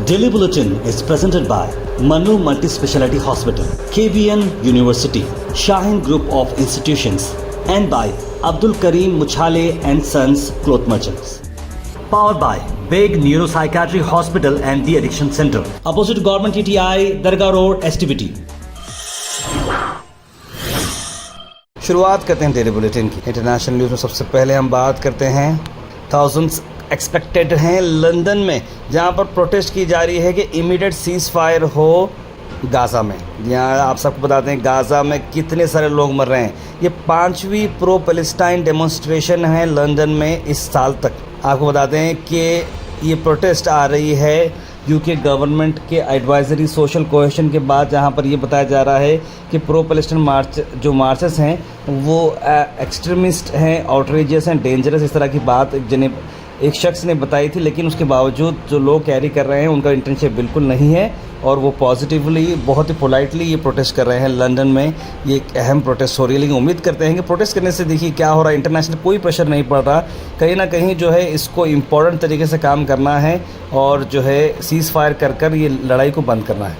Daily Bulletin is presented by Manu Multi-Speciality Hospital, KBN University, Shaheen Group of Institutions, and by Abdul Karim Muchale and Sons Cloth Merchants. Powered by Big Neuropsychiatry Hospital and The Addiction Center, opposite Government TTI, Dargah Road, STBT. शुरुआत करते हैं daily bulletin की। International news में सबसे पहले हम बात करते हैं थाउजेंड्स एक्सपेक्टेड हैं लंदन में, जहां पर प्रोटेस्ट की जा रही है कि इमीडिएट सीज़ फायर हो गाज़ा में। यहाँ आप सबको बताते हैं गाज़ा में कितने सारे लोग मर रहे हैं। ये 5वीं प्रो पैलेस्टाइन डेमोन्स्ट्रेशन है लंदन में इस साल तक। आपको बताते हैं कि ये प्रोटेस्ट आ रही है यूके गवर्नमेंट के एडवाइजरी सोशल कोहेशन के बाद, जहाँ पर ये बताया जा रहा है कि प्रो पैलेस्टाइन जो मार्चेस हैं वो एक्सट्रीमिस्ट हैं, आउटरेजियस हैं, डेंजरस, इस तरह की बात एक शख्स ने बताई थी। लेकिन उसके बावजूद जो लोग कैरी कर रहे हैं उनका इंटेंशन बिल्कुल नहीं है और वो पॉजिटिवली बहुत ही पोलाइटली ये प्रोटेस्ट कर रहे हैं लंदन में। ये एक अहम प्रोटेस्ट हो रही है, लेकिन उम्मीद करते हैं कि प्रोटेस्ट करने से देखिए क्या हो रहा है। इंटरनेशनल कोई प्रेशर नहीं पड़ रहा, कहीं ना कहीं जो है इसको इम्पोर्टेंट तरीके से काम करना है और जो है सीज़ फायर कर ये लड़ाई को बंद करना है।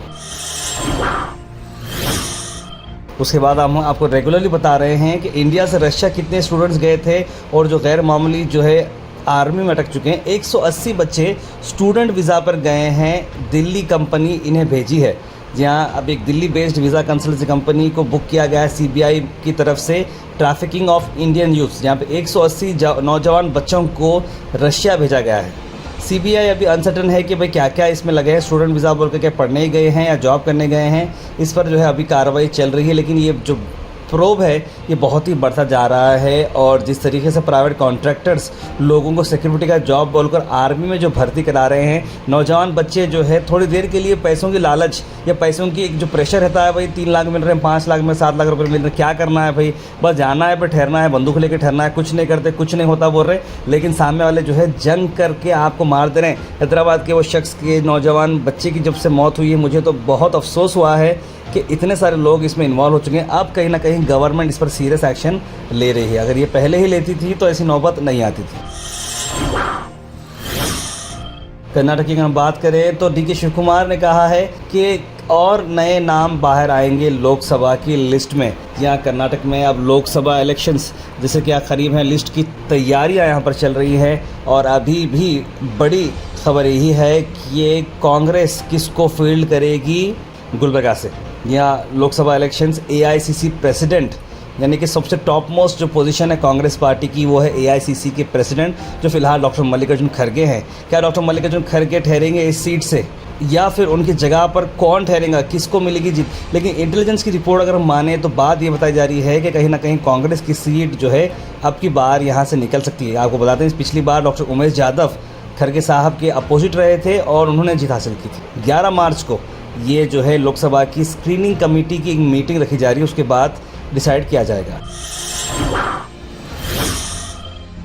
उसके बाद हम आपको रेगुलरली बता रहे हैं कि इंडिया से रशिया कितने स्टूडेंट्स गए थे और जो गैर मामूली जो है आर्मी में अटक चुके हैं। 180 बच्चे स्टूडेंट वीज़ा पर गए हैं, दिल्ली कंपनी इन्हें भेजी है। जहाँ अब एक Delhi based visa consultancy company को बुक किया गया है सीबीआई की तरफ से, ट्रैफिकिंग ऑफ इंडियन यूथ, जहाँ पे 180 नौजवान बच्चों को रशिया भेजा गया है। सीबीआई अभी अनसर्टन है कि भाई क्या क्या इसमें लगे हैं, स्टूडेंट वीज़ा बोल के क्या पढ़ने ही गए हैं या जॉब करने गए हैं, इस पर जो है अभी कार्रवाई चल रही है। लेकिन ये जो प्रोब है ये बहुत ही बढ़ता जा रहा है और जिस तरीके से प्राइवेट कॉन्ट्रैक्टर्स लोगों को सिक्योरिटी का जॉब बोलकर आर्मी में जो भर्ती करा रहे हैं, नौजवान बच्चे जो है थोड़ी देर के लिए पैसों की लालच या पैसों की एक जो प्रेशर रहता है, भाई 3 लाख मिल रहे हैं, 5 लाख में 7 लाख रुपए मिल रहे हैं, क्या करना है भाई, बस जाना है, पर ठहरना है, बंदूक लेकर ठहरना है, कुछ नहीं करते, कुछ नहीं होता बोल रहे। लेकिन सामने वाले जो है जंग करके आपको मार दे रहे हैं। हैदराबाद के वो शख्स के नौजवान बच्चे की जब से मौत हुई है, मुझे तो बहुत अफसोस हुआ है कि इतने सारे लोग इसमें इन्वॉल्व हो चुके हैं। अब कहीं ना कहीं गवर्नमेंट इस पर सीरियस एक्शन ले रही है। अगर ये पहले ही लेती थी तो ऐसी नौबत नहीं आती थी। कर्नाटक की हम बात करें तो डीके शिव कुमार ने कहा है कि और नए नाम बाहर आएंगे लोकसभा की लिस्ट में। यहाँ कर्नाटक में अब लोकसभा इलेक्शंस जैसे कि करीब हैं, लिस्ट की तैयारियाँ यहाँ पर चल रही हैं और अभी भी बड़ी खबर यही है कि ये कांग्रेस किसको फील्ड करेगी गुलबर्गा से। यहाँ लोकसभा इलेक्शंस एआईसीसी प्रेसिडेंट, यानी कि सबसे टॉप मोस्ट जो पोजीशन है कांग्रेस पार्टी की वो है एआईसीसी के प्रेसिडेंट, जो फिलहाल डॉक्टर मल्लिकार्जुन खड़गे हैं। क्या डॉक्टर मल्लिकार्जुन खड़गे ठहरेंगे इस सीट से या फिर उनकी जगह पर कौन ठहरेगा, किसको मिलेगी जीत? लेकिन इंटेलिजेंस की रिपोर्ट अगर हम माने तो बात ये बताई जा रही है कि कहीं ना कहीं कांग्रेस की सीट जो है अब की बार यहाँ से निकल सकती है। आपको बताते हैं पिछली बार डॉक्टर उमेश यादव खड़गे साहब के अपोजिट रहे थे और उन्होंने जीत हासिल की थी। 11 मार्च को ये जो है लोकसभा की स्क्रीनिंग कमेटी की एक मीटिंग रखी जा रही है, उसके बाद डिसाइड किया जाएगा।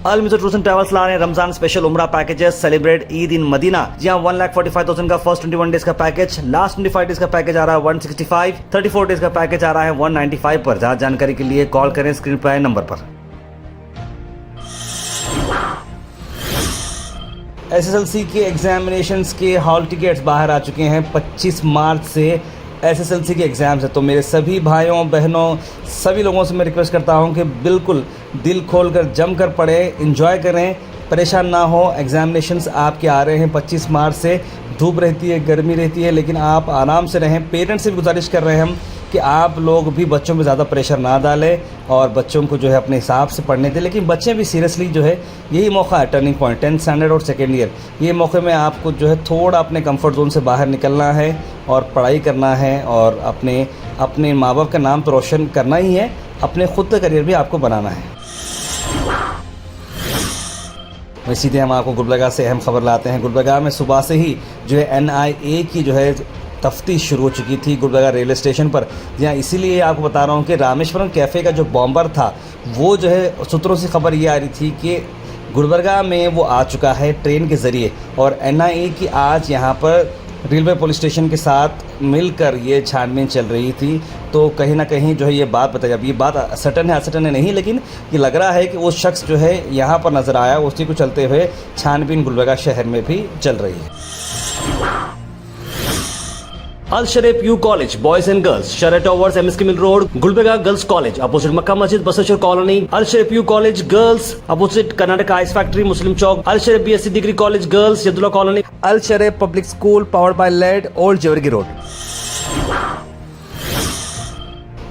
Al Mizar tours and travels ला रहे हैं रमजान स्पेशल उम्रा packages, celebrate Eid in Medina. जहां 1,45,000 का फर्स्ट 21 डेज का पैकेज, लास्ट 25 डेज का पैकेज आ रहा है 165, 34 डेज का पैकेज आ रहा है 195 पर। जहां जानकारी के लिए कॉल करें स्क्रीन पर आए नंबर पर। एसएसएलसी के एग्जामिनेशंस के हॉल टिकट्स बाहर आ चुके हैं। 25 मार्च से एसएसएलसी के एग्ज़ाम्स है, तो मेरे सभी भाइयों बहनों सभी लोगों से मैं रिक्वेस्ट करता हूं कि बिल्कुल दिल खोलकर जम कर पढ़ें, एंजॉय करें, परेशान ना हो। एग्जामिनेशंस आपके आ रहे हैं 25 मार्च से। धूप रहती है, गर्मी रहती है, लेकिन आप आराम से रहें। पेरेंट्स से भी गुजारिश कर रहे हैं हम कि आप लोग भी बच्चों पे ज़्यादा प्रेशर ना डालें और बच्चों को जो है अपने हिसाब से पढ़ने दें। लेकिन बच्चे भी सीरियसली जो है यही मौका है, टर्निंग पॉइंट 10th स्टैंडर्ड और सेकेंड ईयर, ये मौके में आपको जो है थोड़ा अपने कंफर्ट जोन से बाहर निकलना है और पढ़ाई करना है और अपने माँ बाप का नाम तो रोशन करना ही है, अपने खुद का करियर भी आपको बनाना है। वही सीधे हम आपको गुलबर्गा से अहम खबर लाते हैं। गुलबर्गा में सुबह से ही जो है एनआईए की जो है तफ्तीश शुरू हो चुकी थी गुलबर्गा रेलवे स्टेशन पर। जहाँ इसीलिए आपको बता रहा हूँ कि रामेश्वरम कैफ़े का जो बॉम्बर था वो जो है सूत्रों से खबर ये आ रही थी कि गुलबर्गा में वो आ चुका है ट्रेन के ज़रिए और एनआईए की आज यहाँ पर रेलवे पुलिस स्टेशन के साथ मिलकर ये छानबीन चल रही थी। तो कहीं ना कहीं जो है ये बात बताई, अब ये बात सटन है नहीं, लेकिन ये लग रहा है कि वो शख्स जो है यहाँ पर नज़र आया, उसी को चलते हुए छानबीन गुलबर्गा शहर में भी चल रही है। Al Sharif U College, Boys and Girls, Sharia Towers, MSK Mill Road, Gulbega Girls College, opposite Makkah Masjid, Basashar Colony. Al Sharif U College Girls, opposite Karnataka Ice Factory, Muslim Chowk. Al Sharif BSc Degree College Girls, Yadullah Colony. Al Sharif public school powered by lead, old Jewargi road.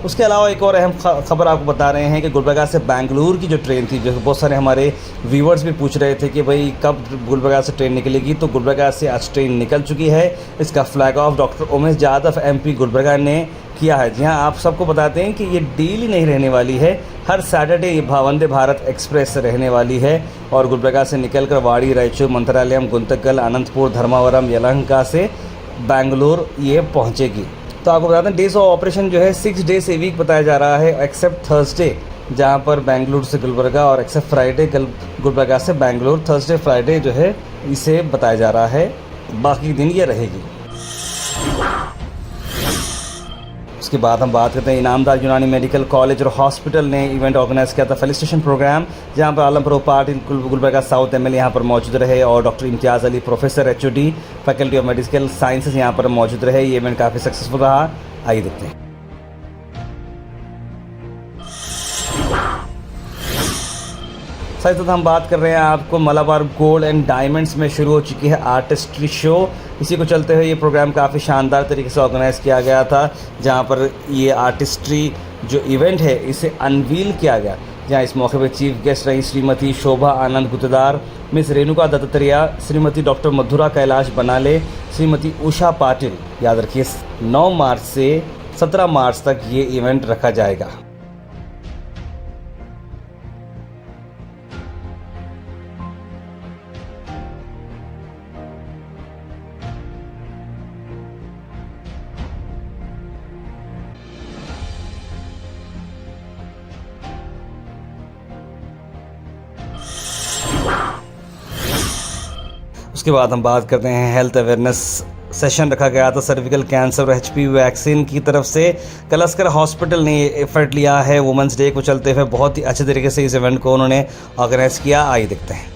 उसके अलावा एक और अहम खबर आपको बता रहे हैं कि गुलबर्गा से बेंगलुरु की जो ट्रेन थी, जो बहुत सारे हमारे व्यूवर्स भी पूछ रहे थे कि भाई कब गुलबर्गा से ट्रेन निकलेगी, तो गुलबर्गा से आज ट्रेन निकल चुकी है। इसका flag of doctor Umesh Jadhav MP Gulbarga ने किया है। जी हाँ, आप सबको बताते हैं कि ये डेली नहीं रहने वाली है, हर सैटरडे ये वंदे भारत एक्सप्रेस रहने वाली है और गुलबर्गा से निकलकर वाड़ी, रायचूर, मंत्रालयम, गुंतकल, अनंतपुर, धर्मावरम, यलहंका से बेंगलुरु ये पहुँचेगी। तो आपको बताते हैं डेज ऑफ ऑपरेशन जो है 6 डेज ए वीक बताया जा रहा है, एक्सेप्ट थर्सडे जहाँ पर बेंगलुरु से गुलबर्गा, और एक्सेप्ट फ्राइडे गुलबर्गा से बेंगलुरु, थर्सडे फ्राइडे जो है इसे बताया जा रहा है, बाकी दिन ये रहेगी। उसके बाद हम बात करते हैं इनामदार यूनानी मेडिकल कॉलेज और हॉस्पिटल ने इवेंट ऑर्गेनाइज किया था, फेलिसिटेशन प्रोग्राम, जहां पर आलमपुर पाटिल गुलबर्गा साउथ MLA यहां पर मौजूद रहे और doctor Imtiaz Ali professor HOD faculty of medical sciences यहां पर मौजूद रहे। ये इवेंट काफ़ी सक्सेसफुल रहा, आइए देखते हैं। साथ ही हम बात कर रहे हैं आपको मलाबार गोल्ड एंड डायमंड्स में शुरू हो चुकी है आर्टिस्ट्री शो। इसी को चलते हुए ये प्रोग्राम काफ़ी शानदार तरीके से ऑर्गेनाइज किया गया था, जहां पर ये आर्टिस्ट्री जो इवेंट है इसे अनवील किया गया, जहां इस मौके पर चीफ गेस्ट रही श्रीमती शोभा आनंद गुत्तेदार, मिस रेणुका दत्तात्रेय, श्रीमती डॉक्टर मधुरा कैलाश बनाले, श्रीमती उषा पाटिल। याद रखिए 9 मार्च से 17 मार्च तक ये इवेंट रखा जाएगा। उसके बाद हम बात करते हैं हेल्थ अवेयरनेस सेशन रखा गया था सर्विकल कैंसर और HPV वैक्सीन की तरफ से। कलस्कर हॉस्पिटल ने एफर्ट लिया है वुमेंस डे को चलते हुए, बहुत ही अच्छे तरीके से इस इवेंट को उन्होंने ऑर्गेनाइज किया। आइए देखते हैं।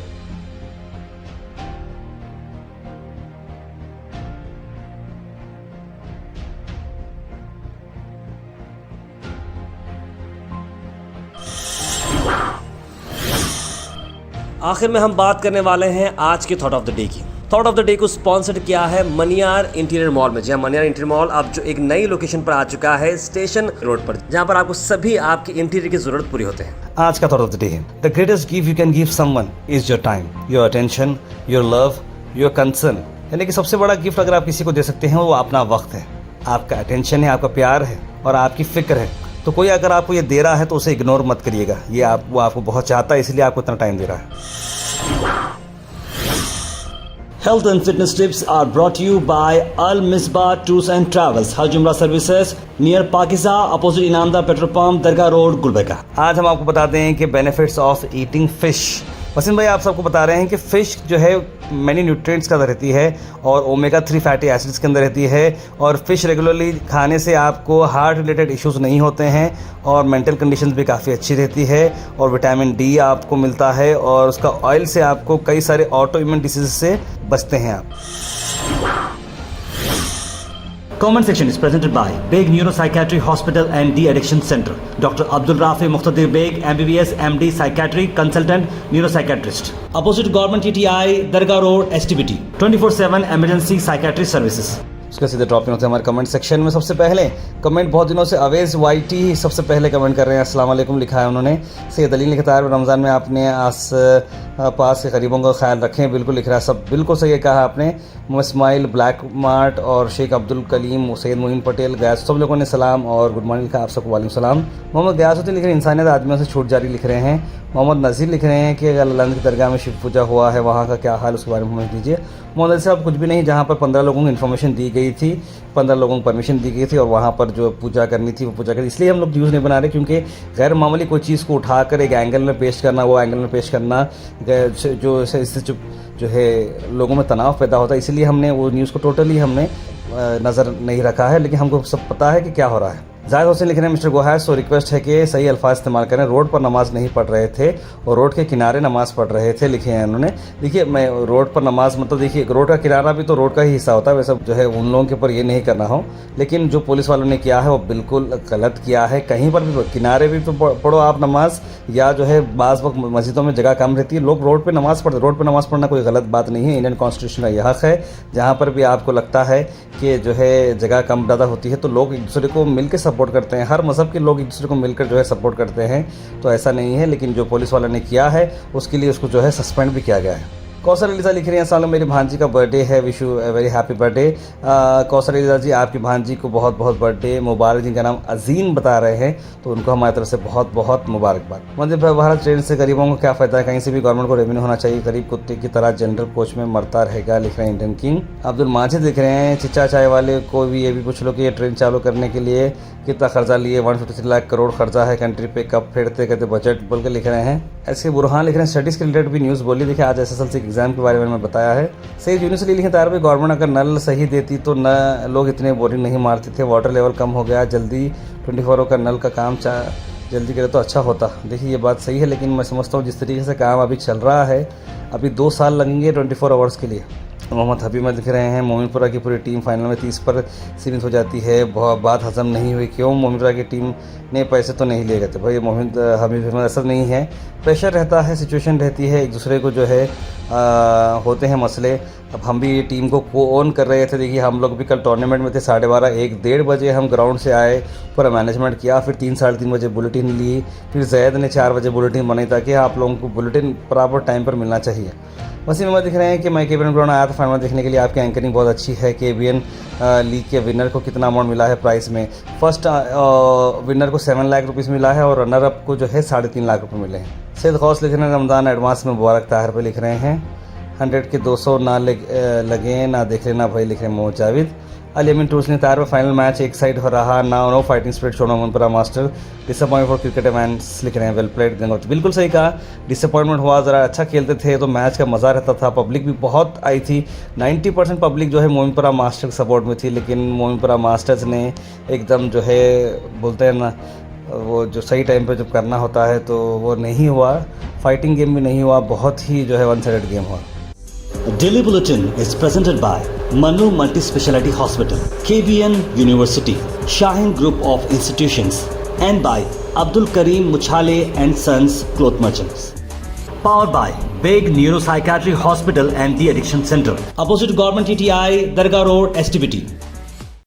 आखिर में हम बात करने वाले हैं आज के थॉट ऑफ द डे की। थॉट ऑफ द डे को स्पॉन्सर्ड किया है मनियार इंटीरियर मॉल में। जहां मनियार इंटीरियर मॉल अब जो एक नई लोकेशन पर आ चुका है स्टेशन रोड पर, जहां पर आपको सभी आपके इंटीरियर की जरूरत पूरी होते हैं। आज का थॉट ऑफ द डे है the greatest gift you can give someone is your time, your attention, your love, your concern. यानी कि सबसे बड़ा गिफ्ट अगर आप किसी को दे सकते हैं वो अपना वक्त है, आपका अटेंशन है, आपका प्यार है और आपकी फिक्र है। तो कोई अगर आपको ये दे रहा है तो उसे इग्नोर मत करिएगा, ये वो आपको बहुत चाहता है, इसलिए आपको इतना टाइम दे रहा है। Health and fitness tips are brought to you by Al Misbah Tours and Travels, Hajj Umrah Services near Pakiza, opposite Inamda Petrol Pump, Dargah Road, Gulbarga। आज हम आपको बताते हैं कि benefits of eating fish. Wasim भाई आप सबको बता रहे हैं कि फ़िश जो है मैनी न्यूट्रिएंट्स का रहती है और ओमेगा 3 फैटी एसिड्स के अंदर रहती है, और फ़िश रेगुलरली खाने से आपको हार्ट रिलेटेड इश्यूज़ नहीं होते हैं और मेंटल कंडीशंस भी काफ़ी अच्छी रहती है, और विटामिन डी आपको मिलता है, और उसका ऑयल से आपको कई सारे ऑटो इम्यून डिसीज से बचते हैं आप। Comment section is presented by Beg Neuropsychiatry Hospital and De-Addiction Center. Dr. Abdul Rafi Muqtadir Beg, MBBS, MD, Psychiatry, Consultant, Neuropsychiatrist. Opposite Government TTI, Dargah Road, STBT. 24/7 Emergency Psychiatry Services. उसके सीधे drop होते हैं हमारे comment section में। सबसे पहले comment बहुत दिनों से अवेज YT सबसे पहले कमेंट कर रहे हैं, अस्सलाम वालेकुम लिखा है उन्होंने। सैयद अली लिखता है रमज़ान में आपने आस पास के गरीबों का ख्याल रखें, बिल्कुल लिख रहा है, सब बिल्कुल सही कहा आपने। इस्माइल ब्लैक मार्ट और शेख अब्दुल कलीम, सैयद मोइन पटेल, गैस, सब लोगों ने सलाम और गुड मॉर्निंग लिखा, आप सबको वालेकुम सलाम। मोहम्मद गयासुद्दीन लिख रहे हैं इंसानियत आदमियों से छूट जारी लिख रहे हैं। मोहम्मद नज़ीर लिख रहे हैं कि अल्लाह की दरगाह में शिव पूजा हुआ है, वहाँ का क्या हाल, उसके बारे में हमें दीजिए। मोहम्मद साहब कुछ भी नहीं, जहाँ पर 15 लोगों को इन्फॉर्मेशन दी गई थी, 15 लोगों को परमिशन दी गई थी और वहाँ पर जो पूजा करनी थी वो पूजा करी। इसलिए हम लोग न्यूज़ नहीं बना रहे क्योंकि गैर मामूली कोई चीज़ को उठाकर एक एंगल में पेश करना, वो एंगल में पेश करना जो इससे जो है लोगों में तनाव पैदा होता है, इसलिए हमने वो न्यूज़ को टोटली हमने नज़र नहीं रखा है, लेकिन हमको सब पता है कि क्या हो रहा है। जाहिद हुसैन लिख रहे हैं मिस्टर गोहैस, सो रिक्वेस्ट है कि सही अल्फाज इस्तेमाल करें। रोड पर नमाज नहीं पढ़ रहे थे और रोड के किनारे नमाज पढ़ रहे थे, लिखे हैं उन्होंने। देखिए, मैं रोड पर नमाज मतलब देखिए रोड का किनारा भी तो रोड का ही हिस्सा होता है, वैसे जो है उन लोगों के ऊपर ये नहीं करना हो, लेकिन जो पुलिस वालों ने किया है वो बिल्कुल गलत किया है। कहीं पर भी किनारे भी तो पढ़ो आप नमाज, या जो है बाज़ वक्त मस्जिदों में जगह कम रहती है, लोग रोड पर नमाज पढ़ते। रोड पर नमाज पढ़ना कोई गलत बात नहीं है, इंडियन कॉन्स्टिट्यूशन का यह हक है। जहाँ पर भी आपको लगता है कि जो है जगह कम ज़्यादा होती है तो लोग एक दूसरे को मिलकर सपोर्ट करते हैं, हर मज़हब के लोग एक दूसरे को मिलकर जो है सपोर्ट करते हैं, तो ऐसा नहीं है। लेकिन जो पुलिस वालों ने किया है उसके लिए उसको जो है सस्पेंड भी किया गया है। कौसर अलीजा लिख रही हैं, सालों मेरी भांजी का बर्थडे है, wish you a very happy birthday. Kausar Aliza ji, आपकी भांजी को बहुत बहुत बर्थडे मुबारक। जिनका नाम अजीम बता रहे हैं तो उनको हमारी तरफ से बहुत बहुत मुबारकबाद। वंदे भारत ट्रेन से गरीबों को क्या फ़ायदा है, कहीं से भी गवर्नमेंट को रेवेन्यू होना चाहिए, गरीब कुत्ते की तरह जनरल कोच में मरता रहेगा, लिख रहे हैं इंडियन किंग। अब्दुल माजिद लिख रहे हैं, चिच्चा चाय वाले को भी ये भी पूछ लो कि ये ट्रेन चालू करने के लिए कितना खर्चा लिए, 153 लाख करोड़ खर्चा है, कंट्री पे कब फेरते कहते बजट बोल के लिख रहे हैं। ऐसे बुरहान लिख रहे हैं, स्टडीज़ के रिलेटेड भी न्यूज़ बोली। देखिए, आज SSLC के एग्जाम के बारे में बताया है। सही यूनिवर्सिटी लिखे तार भी गवर्नमेंट अगर नल सही देती तो न लोग इतने बोरिंग नहीं मारते थे, वाटर लेवल कम हो गया, जल्दी 24 का नल का काम जल्दी करे तो अच्छा होता। देखिए, ये बात सही है, लेकिन मैं समझता हूँ जिस तरीके से काम अभी चल रहा है, अभी 2 साल लगेंगे 24 आवर्स के लिए। मोहम्मद हबीब लिख रहे हैं, मोमिनपुरा की पूरी टीम फाइनल में 30 पर सीमित हो जाती है, बात हजम नहीं हुई, क्यों? मोमिनपुरा की टीम ने पैसे तो नहीं लिए गए थे। भाई मोहम्मद हबीब ऐसा नहीं है, प्रेशर रहता है, सिचुएशन रहती है, एक दूसरे को जो है होते हैं मसले। अब हम भी टीम को ऑन कर रहे थे। देखिए, हम लोग भी कल टूर्नामेंट में थे, 12:30 1-1:30 बजे हम ग्राउंड से आए, पूरा मैनेजमेंट किया, फिर 3-3:30 बजे बुलेटिन ली, फिर जैद ने 4 बजे बुलेटिन बनाई ताकि आप लोगों को बुलेटिन बराबर टाइम पर मिलना चाहिए। वसीम अहमद दिख रहे हैं कि मैं KBN ग्राउंड आया था फाइनल देखने के लिए, आपकी एंकरिंग बहुत अच्छी है। KBN लीग के विनर को कितना अमाउंट मिला है प्राइस में? फर्स्ट विनर को 7 लाख रुपीज़ मिला है और रनर अप को जो है 3.5 लाख रुपये मिले हैं। सैयद गौस लिख रहे हैं, रमज़ान एडवांस में मुबारक। ताहिर पे लिख रहे हैं, 100 के 200 ना लगे ना देख लेना भाई, लिख रहे हैं मोहम्मद जावेद। अली अमीन टूर्स ने तार पर फाइनल मैच एक साइड हो रहा ना, नो फाइटिंग स्पिरिट छोड़ो Mominpura master, disappoint for cricket match, लिख रहे हैं वेल प्लेड गंगोत्री। बिल्कुल सही कहा, डिसअपॉइंटमेंट हुआ, ज़रा अच्छा खेलते थे तो मैच का मज़ा रहता था, पब्लिक भी बहुत आई थी, 90% पब्लिक जो है मोमिनपुरा मास्टर के सपोर्ट में थी। लेकिन मोमिनपुरा मास्टर्स ने एकदम जो है बोलते हैं ना, वो जो सही टाइम पे जब करना होता है तो वो नहीं हुआ, फाइटिंग गेम भी नहीं हुआ, बहुत ही जो है वन साइडेड गेम हुआ। Daily Bulletin is presented by Manu Multi-Speciality Hospital, KBN University, Shahin Group of Institutions, and by Abdul Karim Muchale and Sons Cloth Merchants. Powered by Big Neuropsychiatry Hospital and the Addiction Center, opposite Government TTI, Dargah Road, STBT.